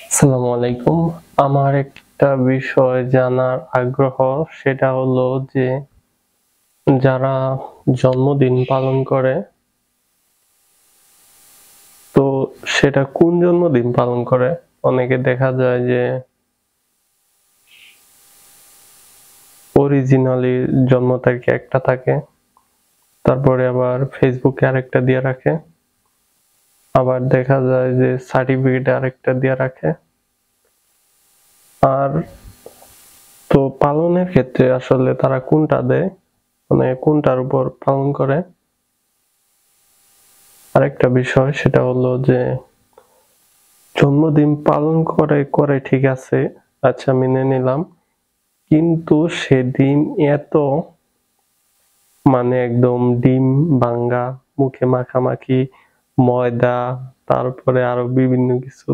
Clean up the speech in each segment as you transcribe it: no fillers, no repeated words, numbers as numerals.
আসসালামু আলাইকুম। আমার একটা বিষয় জানার আগ্রহ, সেটা হলো যে যারা জন্মদিন পালন করে, তো সেটা কোন জন্মদিন পালন করে। অনেকে দেখা যায় যে অরিজিনালি জন্ম তারিখ একটা থাকে, তারপরে আবার ফেসবুকে আরেকটা দিয়ে রাখে, আবার দেখা যায় যে সার্টিফিকেটে আরেকটা দিয়ে রাখে। আর তো পালনের ক্ষেত্রে আসলে তারা কোনটা দেয়, মানে কোনটার উপর পালন করে। আরেকটা বিষয় সেটা হলো যে জন্মদিন পালন করে ঠিক আছে, আচ্ছা মেনে নিলাম, কিন্তু সেদিন এত একদম ডিম ভাঙ্গা, মুখে মাখামাখি, ময়দা, তারপরে আরো বিভিন্ন কিছু,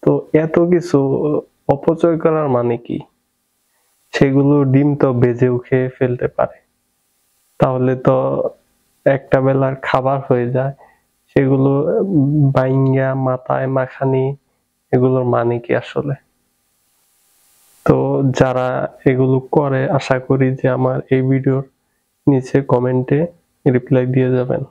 তো এত কিছু অপচয় করার মানে কি? সেগুলো ডিম তো ভেজেও খেয়ে ফেলতে পারে, তাহলে তো একটা বেলার খাবার হয়ে যায়। সেগুলো বাইঙ্গা মাথায় মাখানি, এগুলোর মানে কি আসলে? তো যারা এগুলো করে, আশা করি যে আমার এই ভিডিওর নিচে কমেন্টে রিপ্লাই দিয়ে যাবেন।